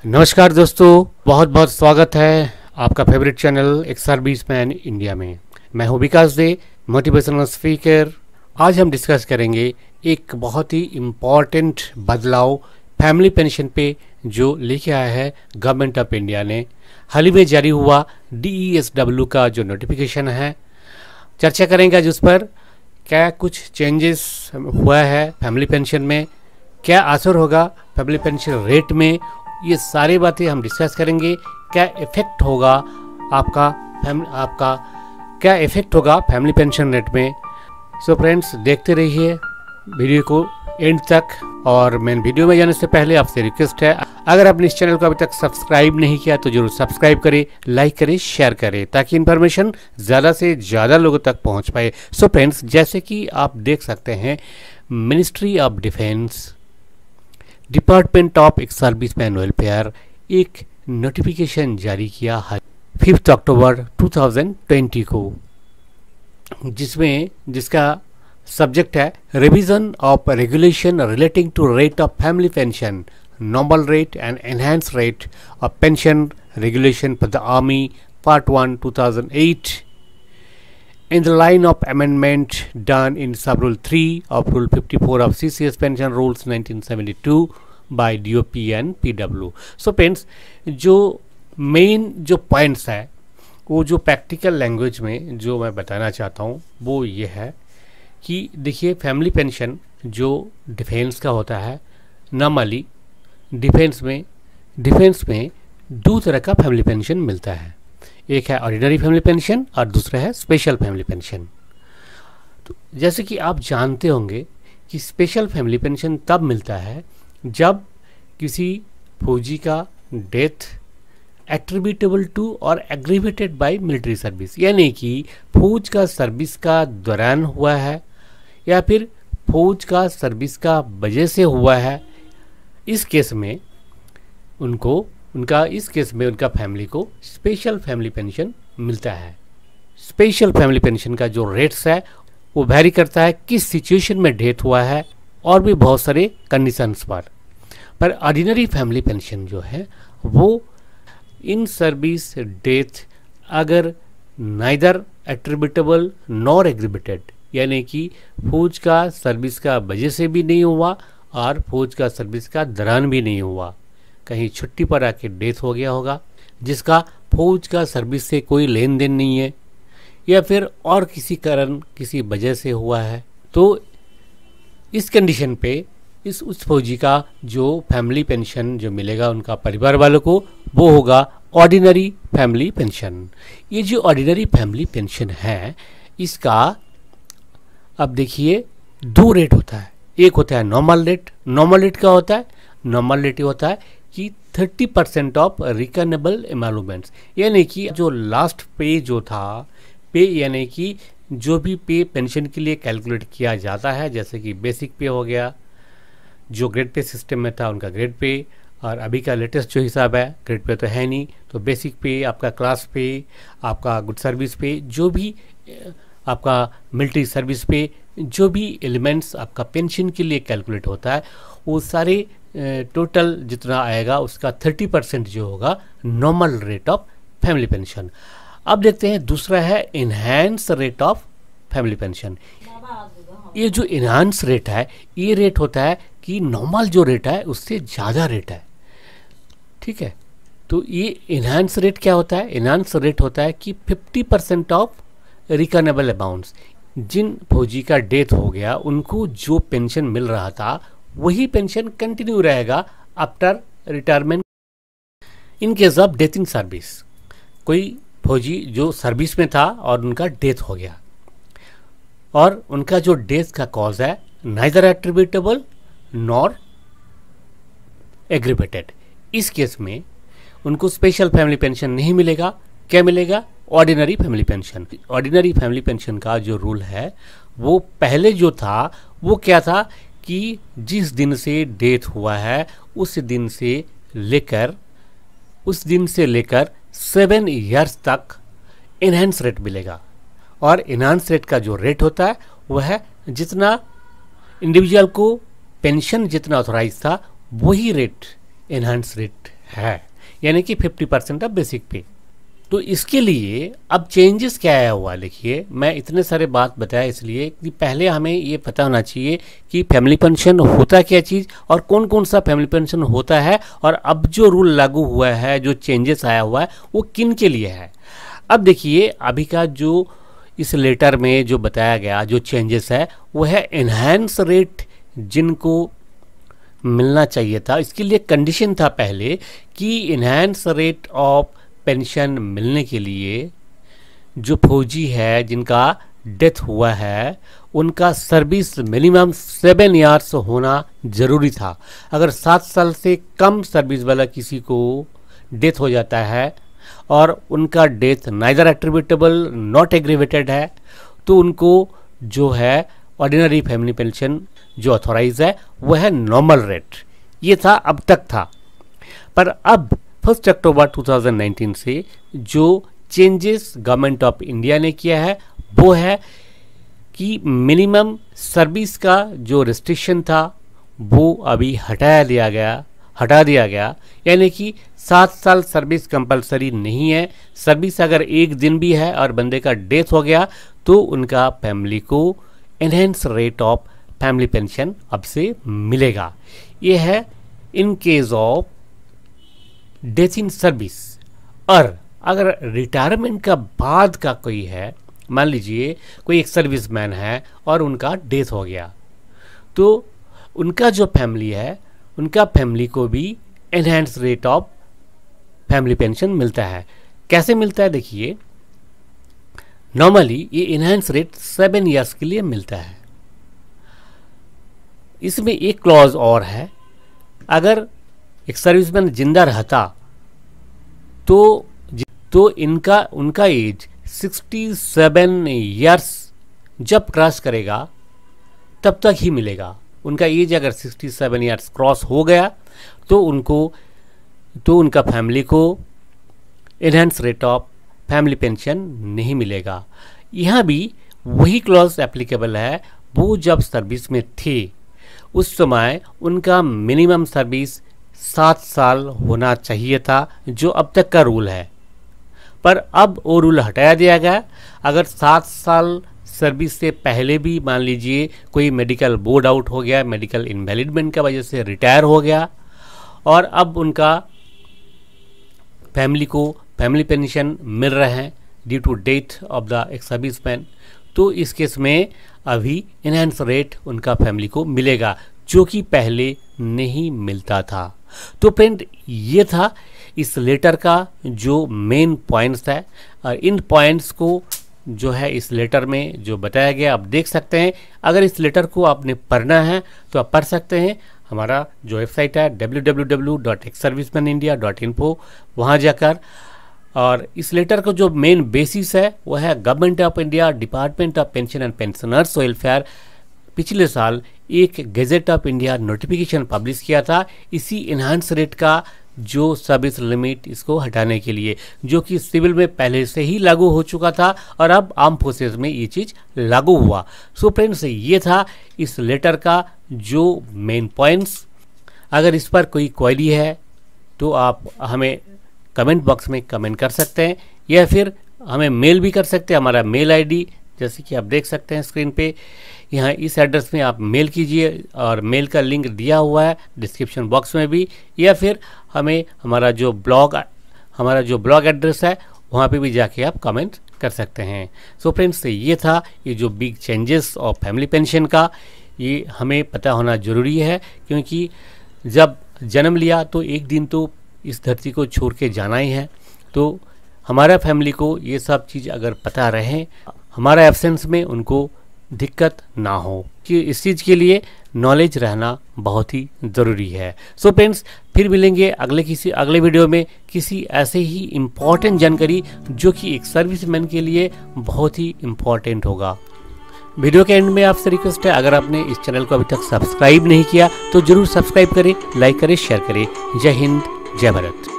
नमस्कार दोस्तों, बहुत बहुत स्वागत है आपका फेवरेट चैनल एक सर्विसमैन इंडिया में। मैं हूं विकास दे, मोटिवेशनल स्पीकर। आज हम डिस्कस करेंगे एक बहुत ही इम्पॉर्टेंट बदलाव फैमिली पेंशन पे जो लेके आया है गवर्नमेंट ऑफ इंडिया ने। हाल ही में जारी हुआ DESW का जो नोटिफिकेशन है, चर्चा करेंगे जिस पर क्या कुछ चेंजेस हुआ है फैमिली पेंशन में, क्या असर होगा फैमिली पेंशन रेट में, ये सारी बातें हम डिस्कस करेंगे। क्या इफेक्ट होगा आपका क्या इफेक्ट होगा फैमिली पेंशन रेट में। सो फ्रेंड्स, देखते रहिए वीडियो को एंड तक। और मेन वीडियो में जाने से पहले आपसे रिक्वेस्ट है, अगर आपने इस चैनल को अभी तक सब्सक्राइब नहीं किया तो जरूर सब्सक्राइब करें, लाइक करें, शेयर करें, ताकि इन्फॉर्मेशन ज़्यादा से ज़्यादा लोगों तक पहुंच पाए। सो फ्रेंड्स, जैसे कि आप देख सकते हैं, ministry of defence, department of ex serviceman welfare एक नोटिफिकेशन जारी किया है 5 अक्टूबर 2020 को, जिसका सब्जेक्ट है revision of regulation relating to rate of family pension, normal rate and enhance rate of pension regulation for the army part 1 2008 in the line of amendment done in sub-rule 3 of Rule 54 of CCS Pension Rules 1972 by DOP and PW. So friends, जो main जो points है वो जो practical language में जो मैं बताना चाहता हूँ वो ये है कि देखिए, फैमिली पेंशन जो डिफेंस का होता है, नॉर्मली डिफेंस में दो तरह का फैमिली पेंशन मिलता है। एक है ऑर्डिनरी फैमिली पेंशन और दूसरा है स्पेशल फैमिली पेंशन। तो जैसे कि आप जानते होंगे कि स्पेशल फैमिली पेंशन तब मिलता है जब किसी फौजी का डेथ एट्रीब्यूटेबल टू और एग्रीवेटेड बाय मिलिट्री सर्विस, यानी कि फौज का सर्विस का दौरान हुआ है या फिर फौज का सर्विस का वजह से हुआ है। इस केस में उनका फैमिली को स्पेशल फैमिली पेंशन मिलता है। स्पेशल फैमिली पेंशन का जो रेट्स है वो वैरी करता है किस सिचुएशन में डेथ हुआ है और भी बहुत सारे कंडीशंस पर ऑर्डिनरी फैमिली पेंशन जो है वो इन सर्विस डेथ अगर नाइदर एट्रीब्यूटेबल नॉर एग्रीबिटेड, यानी कि फौज का सर्विस का वजह से भी नहीं हुआ और फौज का सर्विस का दौरान भी नहीं हुआ, कहीं छुट्टी पर आके डेथ हो गया होगा जिसका फौज का सर्विस से कोई लेन देन नहीं है, या फिर और किसी कारण किसी वजह से हुआ है, तो इस कंडीशन पे उस फौजी का जो फैमिली पेंशन जो मिलेगा उनका परिवार वालों को, वो होगा ऑर्डिनरी फैमिली पेंशन। ये जो ऑर्डिनरी फैमिली पेंशन है, इसका अब देखिए दो रेट होता है। एक होता है नॉर्मल रेट। नॉर्मल रेट क्या होता है? नॉर्मल रेट होता है कि 30% ऑफ रिकनेबल एमोलुमेंट्स, यानी कि जो लास्ट पे जो था पे, यानी कि जो भी पे पेंशन के लिए कैलकुलेट किया जाता है, जैसे कि बेसिक पे हो गया, जो ग्रेड पे सिस्टम में था उनका ग्रेड पे, और अभी का लेटेस्ट जो हिसाब है ग्रेड पे तो है नहीं, तो बेसिक पे, आपका क्लास पे, आपका गुड सर्विस पे, जो भी आपका मिलिट्री सर्विस पे जो भी एलिमेंट्स आपका पेंशन के लिए कैलकुलेट होता है, वो सारे टोटल जितना आएगा उसका 30% जो होगा normal rate of family pension. अब देखते हैं दूसरा है enhance rate of family pension. ये जो इनहैंस रेट है, ये रेट होता है कि नॉर्मल जो रेट है उससे ज़्यादा रेट है, ठीक है। तो ये इनहैंस रेट क्या होता है? इनहैंस रेट होता है कि 50% ऑफ रिकनेबल अमाउंट्स, जिन फौजी का डेथ हो गया उनको जो पेंशन मिल रहा था वही पेंशन कंटिन्यू रहेगा after retirement in case of death in service. कोई फौजी जो सर्विस में था और उनका डेथ हो गया और उनका जो डेथ का कॉज है नाइदर एट्रीब्यूटेबल नॉर एग्रीवेटेड, इस केस में उनको स्पेशल फैमिली पेंशन नहीं मिलेगा। क्या मिलेगा? Ordinary family pension. Ordinary family pension का जो रूल है वो पहले जो था वो क्या था कि जिस दिन से डेथ हुआ है उस दिन से लेकर 7 ईयर्स तक इनहैंस रेट मिलेगा। और इनहैंस रेट का जो रेट होता है वह है जितना इंडिविजुअल को पेंशन जितना ऑथोराइज था वही रेट एनहांस रेट है, यानी कि 50% ऑफ बेसिक पे। तो इसके लिए अब चेंजेस क्या आया हुआ, देखिए मैं इतने सारे बात बताया इसलिए कि पहले हमें ये पता होना चाहिए कि फैमिली पेंशन होता क्या चीज़ और कौन कौन सा फैमिली पेंशन होता है, और अब जो रूल लागू हुआ है, जो चेंजेस आया हुआ है, वो किन के लिए है। अब देखिए अभी का जो इस लेटर में जो बताया गया जो चेंजेस है वो है एनहांस रेट जिनको मिलना चाहिए था। इसके लिए कंडीशन था पहले कि एनहांस रेट ऑफ पेंशन मिलने के लिए जो फौजी है जिनका डेथ हुआ है उनका सर्विस मिनिमम 7 ईयर्स होना जरूरी था। अगर 7 साल से कम सर्विस वाला किसी को डेथ हो जाता है और उनका death neither attributable not aggravated है तो उनको जो है ऑर्डिनरी फैमिली पेंशन जो ऑथोराइज है वह है नॉर्मल रेट। ये था, अब तक था। पर अब 1 अक्टूबर 2019 से जो चेंजेस गवर्नमेंट ऑफ इंडिया ने किया है वो है कि मिनिमम सर्विस का जो रिस्ट्रिक्शन था वो अभी हटा दिया गया, यानी कि 7 साल सर्विस कंपलसरी नहीं है। सर्विस अगर एक दिन भी है और बंदे का डेथ हो गया तो उनका फैमिली को enhance rate of family pension अब से मिलेगा। ये है in case of death in service. और अगर रिटायरमेंट का बाद का कोई है, मान लीजिए कोई एक सर्विसमैन है और उनका डेथ हो गया, तो उनका जो फैमिली है उनका फैमिली को भी enhance rate of family pension मिलता है। कैसे मिलता है, देखिए नॉर्मली ये एनहांस रेट 7 ईयर्स के लिए मिलता है। इसमें एक क्लॉज और है, अगर एक सर्विसमैन जिंदा रहता तो उनका एज 67 ईयर्स जब क्रॉस करेगा तब तक ही मिलेगा। उनका एज अगर 67 ईयर्स क्रॉस हो गया तो उनका फैमिली को enhance rate of family pension नहीं मिलेगा। यहाँ भी वही क्लॉज एप्लीकेबल है, वो जब सर्विस में थे उस समय उनका मिनिमम सर्विस 7 साल होना चाहिए था, जो अब तक का रूल है। पर अब वो रूल हटाया दिया गया। अगर 7 साल सर्विस से पहले भी मान लीजिए कोई मेडिकल बोर्ड आउट हो गया, मेडिकल इनवैलिडमेंट की वजह से रिटायर हो गया और अब उनका फैमिली को फैमिली पेंशन मिल रहे हैं due to death of the ex serviceman, तो इस केस में अभी एनहांस रेट उनका फैमिली को मिलेगा, जो कि पहले नहीं मिलता था। तो फ्रेंड ये था इस लेटर का जो मेन पॉइंट्स है, और इन पॉइंट्स को जो है इस लेटर में जो बताया गया आप देख सकते हैं। अगर इस लेटर को आपने पढ़ना है तो आप पढ़ सकते हैं। हमारा जो वेबसाइट है www.exservicemanindia.info, वहाँ जाकर, और इस लेटर का जो मेन बेसिस है वह है government of India, department of pension and pensioners welfare पिछले साल एक gadget of India notification publish किया था इसी एनहांस रेट का जो सर्विस लिमिट इसको हटाने के लिए, जो कि सिविल में पहले से ही लागू हो चुका था और अब आर्म फोर्सेस में ये चीज़ लागू हुआ। सो फ्रेंड्स ये था इस लेटर का जो मेन पॉइंट्स। अगर इस पर कोई क्वेरी है तो आप हमें कमेंट बॉक्स में कमेंट कर सकते हैं या फिर हमें मेल भी कर सकते हैं। हमारा मेल आईडी जैसे कि आप देख सकते हैं स्क्रीन पे, यहाँ इस एड्रेस में आप मेल कीजिए और मेल का लिंक दिया हुआ है डिस्क्रिप्शन बॉक्स में भी, या फिर हमें हमारा जो ब्लॉग एड्रेस है वहाँ पे भी जाके आप कमेंट कर सकते हैं। सो फ्रेंड्स ये था ये जो big changes of family pension का, ये हमें पता होना ज़रूरी है, क्योंकि जब जन्म लिया तो एक दिन तो इस धरती को छोड़ के जाना ही है। तो हमारा फैमिली को ये सब चीज़ अगर पता रहे, हमारा एब्सेंस में उनको दिक्कत ना हो, कि इस चीज़ के लिए नॉलेज रहना बहुत ही ज़रूरी है। सो फ्रेंड्स फिर मिलेंगे अगले वीडियो में किसी ऐसे ही इम्पॉर्टेंट जानकारी जो कि एक सर्विसमैन के लिए बहुत ही इम्पॉर्टेंट होगा। वीडियो के एंड में आपसे रिक्वेस्ट है, अगर आपने इस चैनल को अभी तक सब्सक्राइब नहीं किया तो जरूर सब्सक्राइब करें, लाइक करें, शेयर करें। जय हिंद, जय भारत।